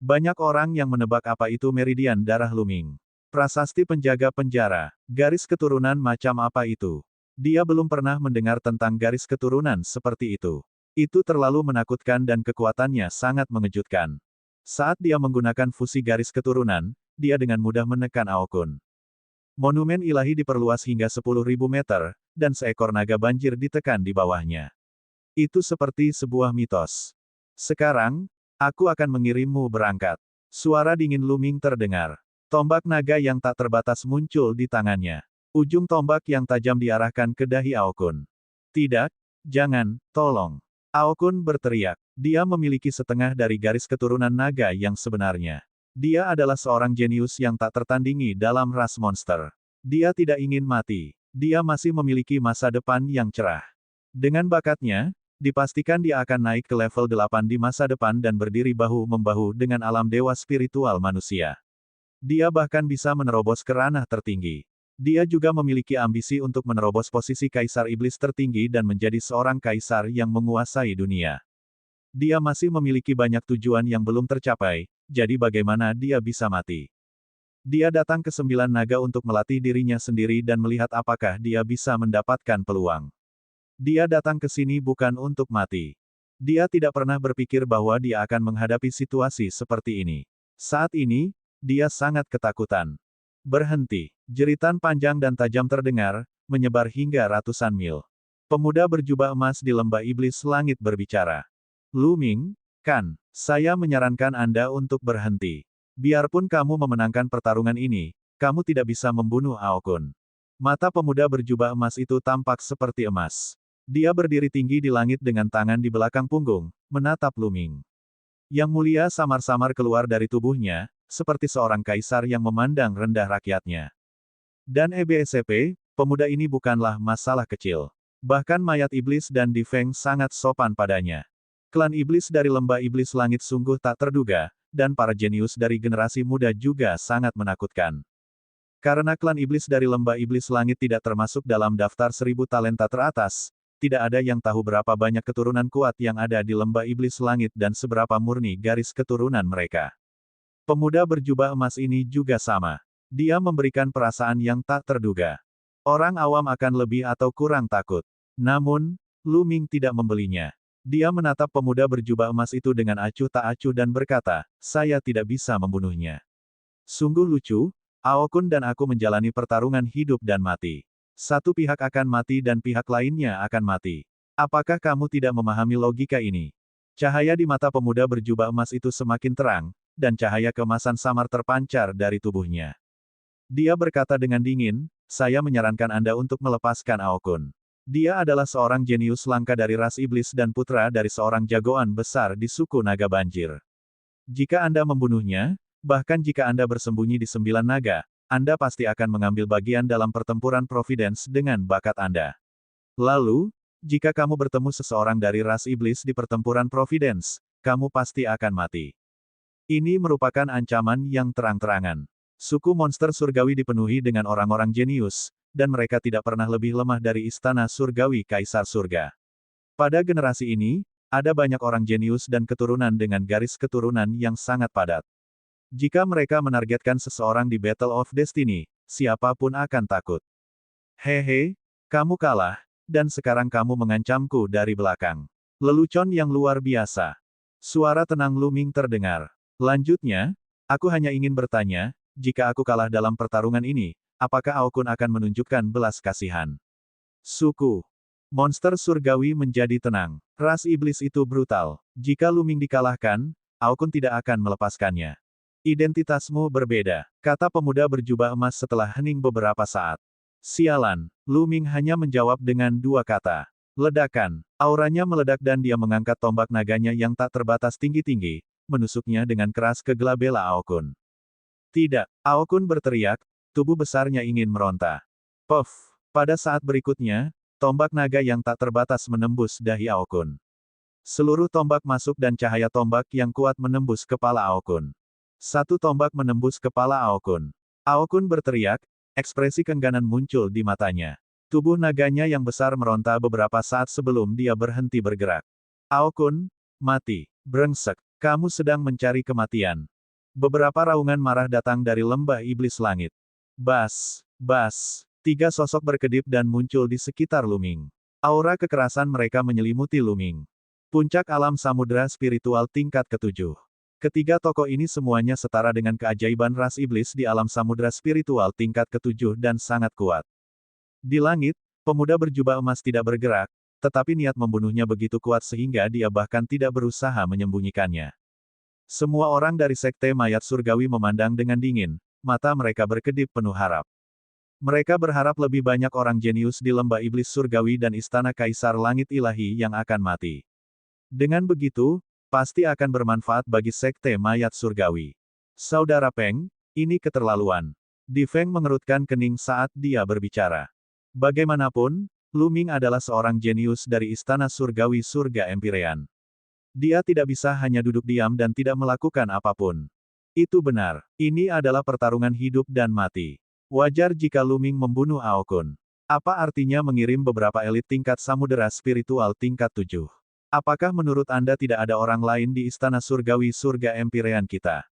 Banyak orang yang menebak apa itu meridian darah Luming. Prasasti penjaga penjara. Garis keturunan macam apa itu? Dia belum pernah mendengar tentang garis keturunan seperti itu. Itu terlalu menakutkan dan kekuatannya sangat mengejutkan. Saat dia menggunakan fusi garis keturunan, dia dengan mudah menekan Aokun. Monumen ilahi diperluas hingga 10.000 meter, dan seekor naga banjir ditekan di bawahnya. Itu seperti sebuah mitos. Sekarang, aku akan mengirimmu berangkat. Suara dingin Luming terdengar. Tombak naga yang tak terbatas muncul di tangannya. Ujung tombak yang tajam diarahkan ke dahi Aokun. Tidak, jangan, tolong. Aokun berteriak. Dia memiliki setengah dari garis keturunan naga yang sebenarnya. Dia adalah seorang jenius yang tak tertandingi dalam ras monster. Dia tidak ingin mati. Dia masih memiliki masa depan yang cerah. Dengan bakatnya, dipastikan dia akan naik ke level 8 di masa depan dan berdiri bahu-membahu dengan alam dewa spiritual manusia. Dia bahkan bisa menerobos ke ranah tertinggi. Dia juga memiliki ambisi untuk menerobos posisi kaisar iblis tertinggi dan menjadi seorang kaisar yang menguasai dunia. Dia masih memiliki banyak tujuan yang belum tercapai, jadi bagaimana dia bisa mati? Dia datang ke 9 naga untuk melatih dirinya sendiri dan melihat apakah dia bisa mendapatkan peluang. Dia datang ke sini bukan untuk mati. Dia tidak pernah berpikir bahwa dia akan menghadapi situasi seperti ini. Saat ini, dia sangat ketakutan. Berhenti. Jeritan panjang dan tajam terdengar, menyebar hingga ratusan mil. Pemuda berjubah emas di lembah iblis langit berbicara. Luming, kan, saya menyarankan Anda untuk berhenti. Biarpun kamu memenangkan pertarungan ini, kamu tidak bisa membunuh Aokun. Mata pemuda berjubah emas itu tampak seperti emas. Dia berdiri tinggi di langit dengan tangan di belakang punggung, menatap Luming. Yang mulia samar-samar keluar dari tubuhnya, seperti seorang kaisar yang memandang rendah rakyatnya. Dan EBSCP, pemuda ini bukanlah masalah kecil. Bahkan mayat iblis dan Di Feng sangat sopan padanya. Klan iblis dari lembah iblis langit sungguh tak terduga, dan para jenius dari generasi muda juga sangat menakutkan. Karena klan iblis dari lembah iblis langit tidak termasuk dalam daftar 1000 talenta teratas, tidak ada yang tahu berapa banyak keturunan kuat yang ada di lembah iblis langit dan seberapa murni garis keturunan mereka. Pemuda berjubah emas ini juga sama. Dia memberikan perasaan yang tak terduga. Orang awam akan lebih atau kurang takut. Namun, Luming tidak membelinya. Dia menatap pemuda berjubah emas itu dengan acuh tak acuh dan berkata, saya tidak bisa membunuhnya. Sungguh lucu, Aokun dan aku menjalani pertarungan hidup dan mati. Satu pihak akan mati dan pihak lainnya akan mati. Apakah kamu tidak memahami logika ini? Cahaya di mata pemuda berjubah emas itu semakin terang, dan cahaya keemasan samar terpancar dari tubuhnya. Dia berkata dengan dingin, saya menyarankan Anda untuk melepaskan Aokun. Dia adalah seorang jenius langka dari ras iblis dan putra dari seorang jagoan besar di suku naga banjir. Jika Anda membunuhnya, bahkan jika Anda bersembunyi di 9 naga, Anda pasti akan mengambil bagian dalam pertempuran Providence dengan bakat Anda. Lalu, jika kamu bertemu seseorang dari ras iblis di pertempuran Providence, kamu pasti akan mati. Ini merupakan ancaman yang terang-terangan. Suku monster surgawi dipenuhi dengan orang-orang jenius, dan mereka tidak pernah lebih lemah dari istana surgawi Kaisar Surga. Pada generasi ini, ada banyak orang jenius dan keturunan dengan garis keturunan yang sangat padat. Jika mereka menargetkan seseorang di Battle of Destiny, siapapun akan takut. Hehe, kamu kalah, dan sekarang kamu mengancamku dari belakang. Lelucon yang luar biasa. Suara tenang Luming terdengar. Lanjutnya, aku hanya ingin bertanya, jika aku kalah dalam pertarungan ini, apakah Aokun akan menunjukkan belas kasihan? Suku monster surgawi menjadi tenang. Ras iblis itu brutal. Jika Luming dikalahkan, Aokun tidak akan melepaskannya. Identitasmu berbeda, kata pemuda berjubah emas setelah hening beberapa saat. Sialan, Luming hanya menjawab dengan 2 kata. Ledakan. Auranya meledak dan dia mengangkat tombak naganya yang tak terbatas tinggi-tinggi, menusuknya dengan keras ke gelabela Aokun. Tidak, Aokun berteriak, tubuh besarnya ingin meronta. Puff! Pada saat berikutnya, tombak naga yang tak terbatas menembus dahi Aokun. Seluruh tombak masuk dan cahaya tombak yang kuat menembus kepala Aokun. Satu tombak menembus kepala Aokun. Aokun berteriak, ekspresi keengganan muncul di matanya. Tubuh naganya yang besar meronta beberapa saat sebelum dia berhenti bergerak. Aokun, mati. Brengsek, kamu sedang mencari kematian. Beberapa raungan marah datang dari lembah iblis langit. Bas, bas. Tiga sosok berkedip dan muncul di sekitar Luming. Aura kekerasan mereka menyelimuti Luming. Puncak alam samudera spiritual tingkat ketujuh. Ketiga tokoh ini semuanya setara dengan keajaiban ras iblis di alam samudera spiritual tingkat ketujuh dan sangat kuat. Di langit, pemuda berjubah emas tidak bergerak, tetapi niat membunuhnya begitu kuat sehingga dia bahkan tidak berusaha menyembunyikannya. Semua orang dari sekte mayat surgawi memandang dengan dingin, mata mereka berkedip penuh harap. Mereka berharap lebih banyak orang jenius di lembah iblis surgawi dan istana kaisar langit ilahi yang akan mati. Dengan begitu, pasti akan bermanfaat bagi sekte mayat surgawi. Saudara Peng, ini keterlaluan. Di Feng mengerutkan kening saat dia berbicara. Bagaimanapun, Luming adalah seorang jenius dari istana surgawi surga Empirean. Dia tidak bisa hanya duduk diam dan tidak melakukan apapun. Itu benar, ini adalah pertarungan hidup dan mati. Wajar jika Luming membunuh Aokun. Apa artinya mengirim beberapa elit tingkat samudera spiritual tingkat 7? Apakah menurut Anda tidak ada orang lain di istana surgawi surga Empirean kita?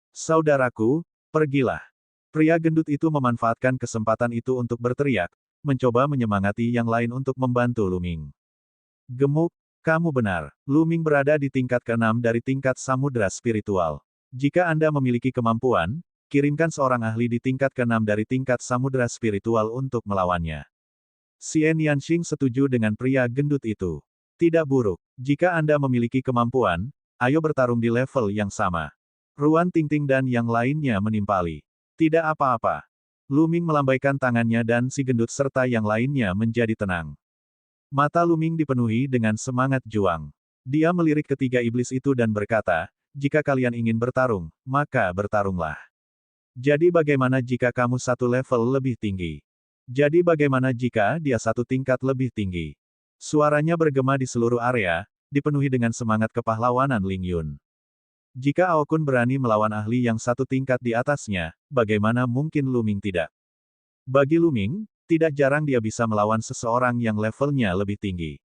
Saudaraku, pergilah. Pria gendut itu memanfaatkan kesempatan itu untuk berteriak, mencoba menyemangati yang lain untuk membantu Luming. Gemuk, kamu benar. Luming berada di tingkat ke-6 dari tingkat samudera spiritual. Jika Anda memiliki kemampuan, kirimkan seorang ahli di tingkat ke-6 dari tingkat samudera spiritual untuk melawannya. Xian Yanxing setuju dengan pria gendut itu. Tidak buruk. Jika Anda memiliki kemampuan, ayo bertarung di level yang sama. Ruan Tingting dan yang lainnya menimpali. Tidak apa-apa. Luming melambaikan tangannya dan si gendut serta yang lainnya menjadi tenang. Mata Luming dipenuhi dengan semangat juang. Dia melirik ketiga iblis itu dan berkata, jika kalian ingin bertarung, maka bertarunglah. Jadi bagaimana jika kamu satu level lebih tinggi? Jadi bagaimana jika dia satu tingkat lebih tinggi? Suaranya bergema di seluruh area, dipenuhi dengan semangat kepahlawanan Ling Yun. Jika Aokun berani melawan ahli yang satu tingkat di atasnya, bagaimana mungkin Luming tidak? Bagi Luming, tidak jarang dia bisa melawan seseorang yang levelnya lebih tinggi.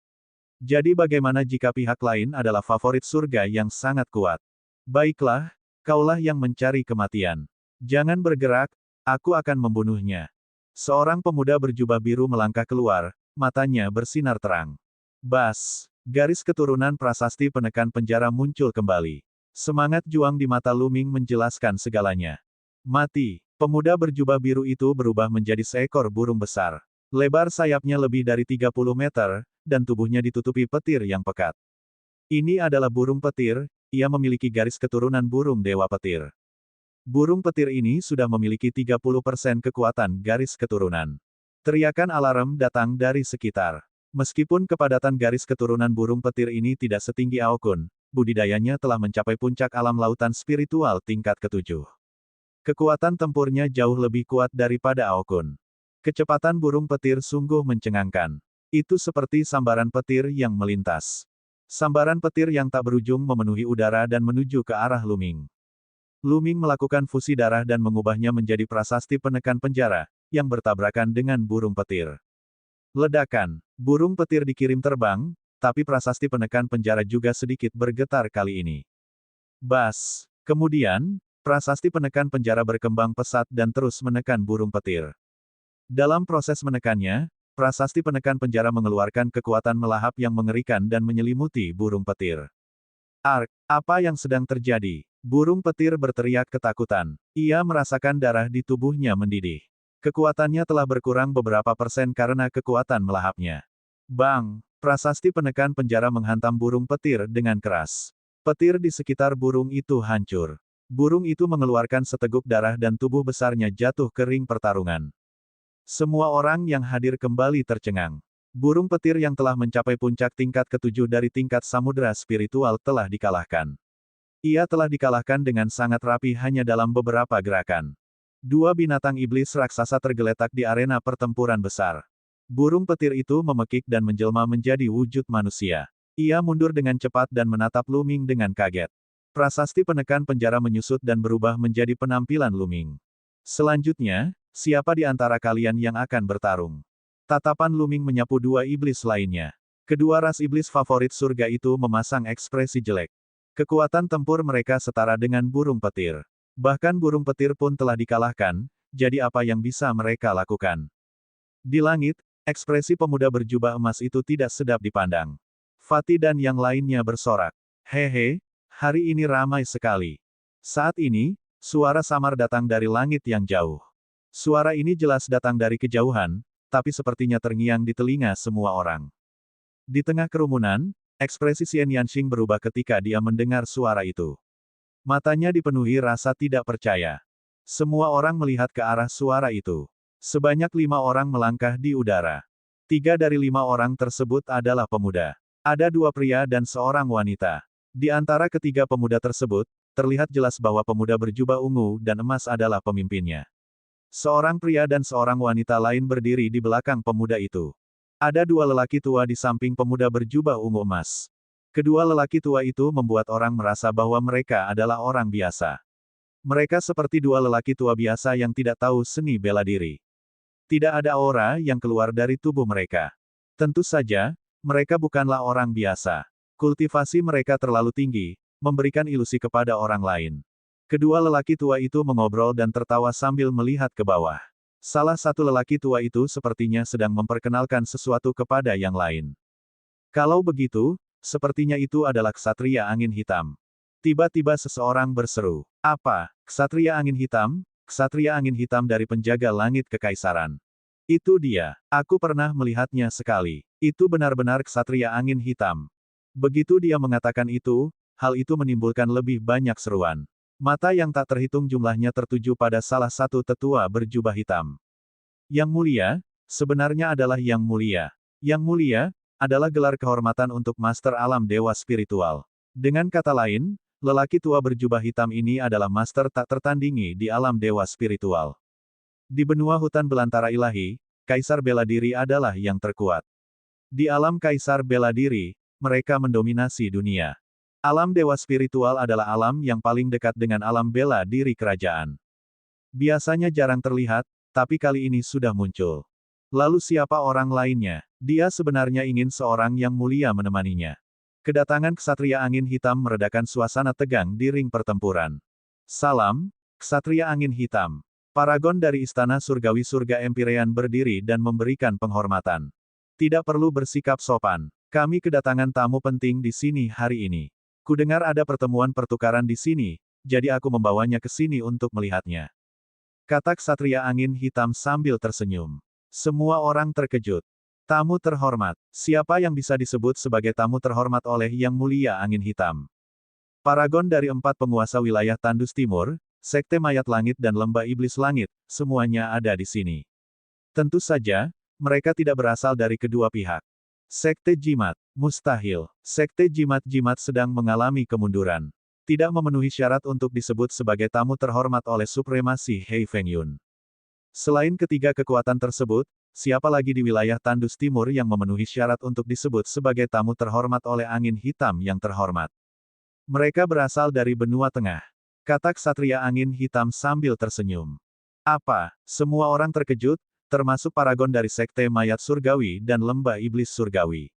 Jadi bagaimana jika pihak lain adalah favorit surga yang sangat kuat? Baiklah, kaulah yang mencari kematian. Jangan bergerak, aku akan membunuhnya. Seorang pemuda berjubah biru melangkah keluar, matanya bersinar terang. Bas, garis keturunan prasasti penekan penjara muncul kembali. Semangat juang di mata Luming menjelaskan segalanya. Mati, pemuda berjubah biru itu berubah menjadi seekor burung besar. Lebar sayapnya lebih dari 30 meter, dan tubuhnya ditutupi petir yang pekat. Ini adalah burung petir, ia memiliki garis keturunan burung dewa petir. Burung petir ini sudah memiliki 30% kekuatan garis keturunan. Teriakan alarm datang dari sekitar. Meskipun kepadatan garis keturunan burung petir ini tidak setinggi Aokun, budidayanya telah mencapai puncak alam lautan spiritual tingkat ke-7. Kekuatan tempurnya jauh lebih kuat daripada Aokun. Kecepatan burung petir sungguh mencengangkan. Itu seperti sambaran petir yang melintas. Sambaran petir yang tak berujung memenuhi udara dan menuju ke arah Luming. Luming melakukan fusi darah dan mengubahnya menjadi prasasti penekan penjara, yang bertabrakan dengan burung petir. Ledakan. Burung petir dikirim terbang, tapi prasasti penekan penjara juga sedikit bergetar kali ini. Bas. Kemudian, prasasti penekan penjara berkembang pesat dan terus menekan burung petir. Dalam proses menekannya, prasasti penekan penjara mengeluarkan kekuatan melahap yang mengerikan dan menyelimuti burung petir. Ark, apa yang sedang terjadi? Burung petir berteriak ketakutan. Ia merasakan darah di tubuhnya mendidih. Kekuatannya telah berkurang beberapa persen karena kekuatan melahapnya. Bang! Prasasti penekan penjara menghantam burung petir dengan keras. Petir di sekitar burung itu hancur. Burung itu mengeluarkan seteguk darah dan tubuh besarnya jatuh ke ring pertarungan. Semua orang yang hadir kembali tercengang. Burung petir yang telah mencapai puncak tingkat ke-7 dari tingkat samudera spiritual telah dikalahkan. Ia telah dikalahkan dengan sangat rapi hanya dalam beberapa gerakan. Dua binatang iblis raksasa tergeletak di arena pertempuran besar. Burung petir itu memekik dan menjelma menjadi wujud manusia. Ia mundur dengan cepat dan menatap Luming dengan kaget. Prasasti penekan penjara menyusut dan berubah menjadi penampilan Luming. Selanjutnya, siapa di antara kalian yang akan bertarung? Tatapan Luming menyapu dua iblis lainnya. Kedua ras iblis favorit surga itu memasang ekspresi jelek. Kekuatan tempur mereka setara dengan burung petir. Bahkan burung petir pun telah dikalahkan, jadi apa yang bisa mereka lakukan? Di langit, ekspresi pemuda berjubah emas itu tidak sedap dipandang. Fatih dan yang lainnya bersorak. Hehe, hari ini ramai sekali. Saat ini, suara samar datang dari langit yang jauh. Suara ini jelas datang dari kejauhan, tapi sepertinya terngiang di telinga semua orang. Di tengah kerumunan, ekspresi Xian Yanxing berubah ketika dia mendengar suara itu. Matanya dipenuhi rasa tidak percaya. Semua orang melihat ke arah suara itu. Sebanyak 5 orang melangkah di udara. 3 dari 5 orang tersebut adalah pemuda. Ada 2 pria dan seorang wanita. Di antara ketiga pemuda tersebut, terlihat jelas bahwa pemuda berjubah ungu dan emas adalah pemimpinnya. Seorang pria dan seorang wanita lain berdiri di belakang pemuda itu. Ada 2 lelaki tua di samping pemuda berjubah ungu emas. Kedua lelaki tua itu membuat orang merasa bahwa mereka adalah orang biasa. Mereka seperti 2 lelaki tua biasa yang tidak tahu seni bela diri. Tidak ada aura yang keluar dari tubuh mereka. Tentu saja, mereka bukanlah orang biasa. Kultivasi mereka terlalu tinggi, memberikan ilusi kepada orang lain. Kedua lelaki tua itu mengobrol dan tertawa sambil melihat ke bawah. Salah satu lelaki tua itu sepertinya sedang memperkenalkan sesuatu kepada yang lain. Kalau begitu, sepertinya itu adalah ksatria angin hitam. Tiba-tiba seseorang berseru, "Apa, ksatria angin hitam? Ksatria angin hitam dari penjaga langit kekaisaran. Itu dia. Aku pernah melihatnya sekali. Itu benar-benar ksatria angin hitam." Begitu dia mengatakan itu, hal itu menimbulkan lebih banyak seruan. Mata yang tak terhitung jumlahnya tertuju pada salah satu tetua berjubah hitam. Yang mulia, sebenarnya adalah yang mulia. Yang mulia, adalah gelar kehormatan untuk Master Alam Dewa Spiritual. Dengan kata lain, lelaki tua berjubah hitam ini adalah master tak tertandingi di alam dewa spiritual. Di benua hutan belantara ilahi, Kaisar Bela Diri adalah yang terkuat. Di alam Kaisar Bela Diri, mereka mendominasi dunia. Alam dewa spiritual adalah alam yang paling dekat dengan alam bela diri kerajaan. Biasanya jarang terlihat, tapi kali ini sudah muncul. Lalu siapa orang lainnya? Dia sebenarnya ingin seorang yang mulia menemaninya. Kedatangan ksatria angin hitam meredakan suasana tegang di ring pertempuran. Salam, ksatria angin hitam. Paragon dari istana surgawi surga Empyrean berdiri dan memberikan penghormatan. Tidak perlu bersikap sopan. Kami kedatangan tamu penting di sini hari ini. Kudengar ada pertemuan pertukaran di sini, jadi aku membawanya ke sini untuk melihatnya. Kata ksatria angin hitam sambil tersenyum. Semua orang terkejut. Tamu terhormat. Siapa yang bisa disebut sebagai tamu terhormat oleh Yang Mulia Angin Hitam? Paragon dari 4 penguasa wilayah Tandus Timur, Sekte Mayat Langit dan Lembah Iblis Langit, semuanya ada di sini. Tentu saja, mereka tidak berasal dari kedua pihak. Sekte Jimat, mustahil. Sekte Jimat-Jimat sedang mengalami kemunduran. Tidak memenuhi syarat untuk disebut sebagai tamu terhormat oleh supremasi Hei Feng Yun. Selain ketiga kekuatan tersebut, siapa lagi di wilayah Tandus Timur yang memenuhi syarat untuk disebut sebagai tamu terhormat oleh angin hitam yang terhormat? Mereka berasal dari benua tengah. Kata ksatria angin hitam sambil tersenyum. Apa? Semua orang terkejut, termasuk paragon dari Sekte Mayat Surgawi dan Lembah Iblis Surgawi.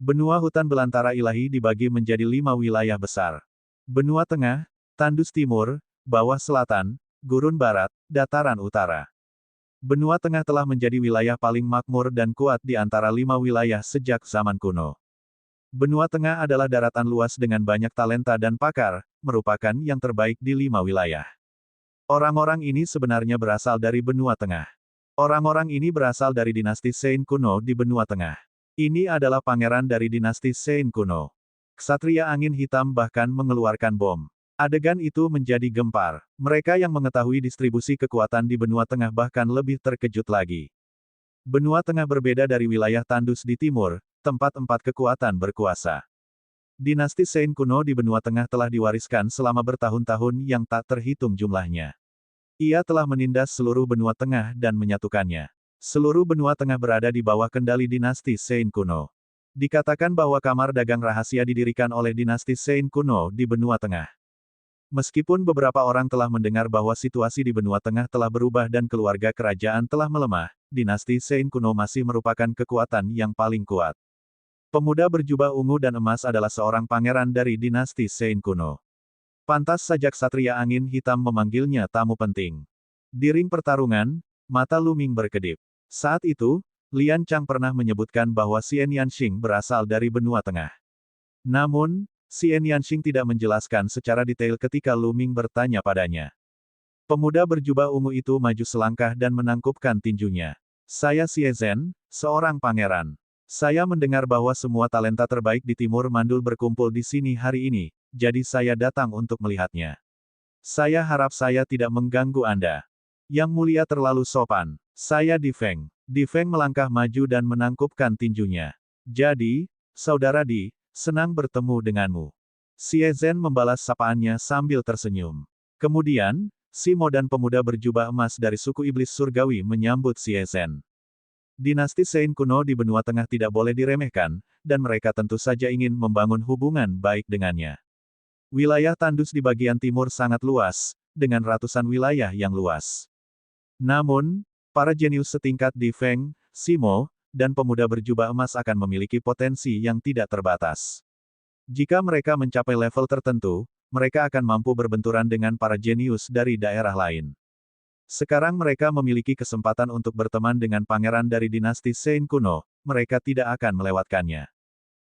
Benua hutan belantara ilahi dibagi menjadi 5 wilayah besar. Benua tengah, Tandus Timur, bawah selatan, gurun barat, dataran utara. Benua tengah telah menjadi wilayah paling makmur dan kuat di antara 5 wilayah sejak zaman kuno. Benua tengah adalah daratan luas dengan banyak talenta dan pakar, merupakan yang terbaik di 5 wilayah. Orang-orang ini sebenarnya berasal dari benua tengah. Orang-orang ini berasal dari dinasti Sein kuno di benua tengah. Ini adalah pangeran dari dinasti Sein kuno. Ksatria angin hitam bahkan mengeluarkan bom. Adegan itu menjadi gempar. Mereka yang mengetahui distribusi kekuatan di benua tengah bahkan lebih terkejut lagi. Benua tengah berbeda dari wilayah Tandus di timur, tempat 4 kekuatan berkuasa. Dinasti Sein kuno di benua tengah telah diwariskan selama bertahun-tahun yang tak terhitung jumlahnya. Ia telah menindas seluruh benua tengah dan menyatukannya. Seluruh benua tengah berada di bawah kendali dinasti Sein kuno. Dikatakan bahwa kamar dagang rahasia didirikan oleh dinasti Sein kuno di benua tengah. Meskipun beberapa orang telah mendengar bahwa situasi di benua tengah telah berubah dan keluarga kerajaan telah melemah, dinasti Sein kuno masih merupakan kekuatan yang paling kuat. Pemuda berjubah ungu dan emas adalah seorang pangeran dari dinasti Sein kuno. Pantas saja Ksatria Angin Hitam memanggilnya tamu penting. Di ring pertarungan, mata Lu Ming berkedip. Saat itu, Lian Chang pernah menyebutkan bahwa Xian Yanxing berasal dari benua tengah. Namun, Xian Yanxing tidak menjelaskan secara detail ketika Lu Ming bertanya padanya. Pemuda berjubah ungu itu maju selangkah dan menangkupkan tinjunya. Saya Xie Zhen, seorang pangeran. Saya mendengar bahwa semua talenta terbaik di Timur Mandul berkumpul di sini hari ini, jadi saya datang untuk melihatnya. Saya harap saya tidak mengganggu Anda. Yang mulia terlalu sopan. Saya Di Feng. Di Feng melangkah maju dan menangkupkan tinjunya. Jadi, Saudara Di, senang bertemu denganmu. Xie Zhen membalas sapaannya sambil tersenyum. Kemudian, Simo dan pemuda berjubah emas dari suku iblis surgawi menyambut Xie Zhen. Dinasti Sein kuno di benua tengah tidak boleh diremehkan, dan mereka tentu saja ingin membangun hubungan baik dengannya. Wilayah tandus di bagian timur sangat luas, dengan ratusan wilayah yang luas. Namun, para jenius setingkat Di Feng, Simo, dan pemuda berjubah emas akan memiliki potensi yang tidak terbatas. Jika mereka mencapai level tertentu, mereka akan mampu berbenturan dengan para jenius dari daerah lain. Sekarang mereka memiliki kesempatan untuk berteman dengan pangeran dari dinasti Sein kuno, mereka tidak akan melewatkannya.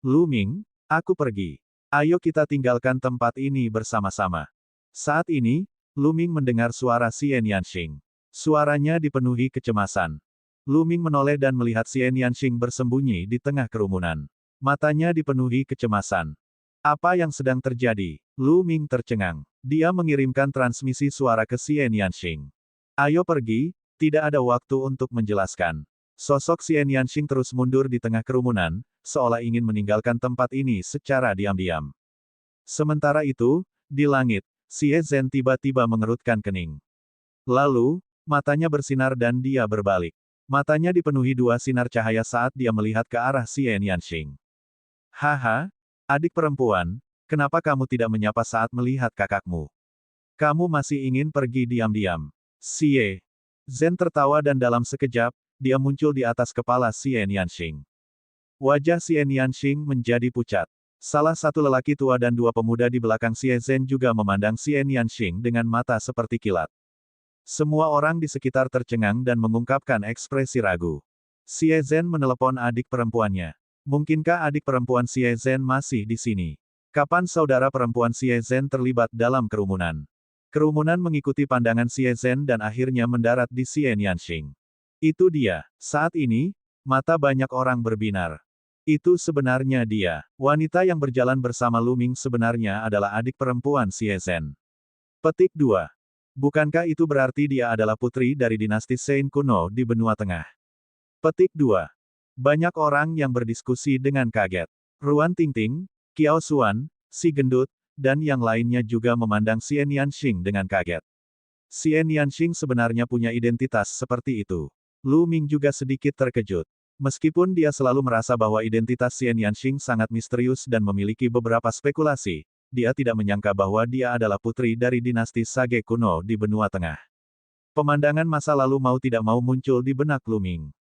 Lu Ming, aku pergi. Ayo kita tinggalkan tempat ini bersama-sama. Saat ini, Lu Ming mendengar suara Xian Yanxing. Suaranya dipenuhi kecemasan. Lu Ming menoleh dan melihat Xian Yanxing bersembunyi di tengah kerumunan. Matanya dipenuhi kecemasan. Apa yang sedang terjadi? Lu Ming tercengang. Dia mengirimkan transmisi suara ke Xian Yanxing. Ayo pergi, tidak ada waktu untuk menjelaskan. Sosok Xian Yanxing terus mundur di tengah kerumunan, seolah ingin meninggalkan tempat ini secara diam-diam. Sementara itu, di langit, Xie Zhen tiba-tiba mengerutkan kening. Lalu, matanya bersinar dan dia berbalik. Matanya dipenuhi dua sinar cahaya saat dia melihat ke arah Xian Yanxing. Haha, adik perempuan, kenapa kamu tidak menyapa saat melihat kakakmu? Kamu masih ingin pergi diam-diam. Xie Zhen tertawa dan dalam sekejap, dia muncul di atas kepala Xian Yanxing. Wajah Xian Yanxing menjadi pucat. Salah satu lelaki tua dan dua pemuda di belakang Xie Zhen juga memandang Xian Yanxing dengan mata seperti kilat. Semua orang di sekitar tercengang dan mengungkapkan ekspresi ragu. Xie Zhen menelepon adik perempuannya. Mungkinkah adik perempuan Xie Zhen masih di sini? Kapan saudara perempuan Xie Zhen terlibat dalam kerumunan? Kerumunan mengikuti pandangan Xie Zhen dan akhirnya mendarat di Xian Yanxing. Itu dia. Saat ini, mata banyak orang berbinar. Itu sebenarnya dia. Wanita yang berjalan bersama Lu Ming sebenarnya adalah adik perempuan Xie Zhen. Petik 2. Bukankah itu berarti dia adalah putri dari dinasti Sein kuno di benua tengah? Petik 2. Banyak orang yang berdiskusi dengan kaget. Ruan Tingting, Kiao Xuan, si gendut, dan yang lainnya juga memandang Xian Yanxing dengan kaget. Xian Yanxing sebenarnya punya identitas seperti itu. Lu Ming juga sedikit terkejut. Meskipun dia selalu merasa bahwa identitas Xian Yanxing sangat misterius dan memiliki beberapa spekulasi, dia tidak menyangka bahwa dia adalah putri dari dinasti Sage kuno di benua tengah. Pemandangan masa lalu mau tidak mau muncul di benak Lu Ming.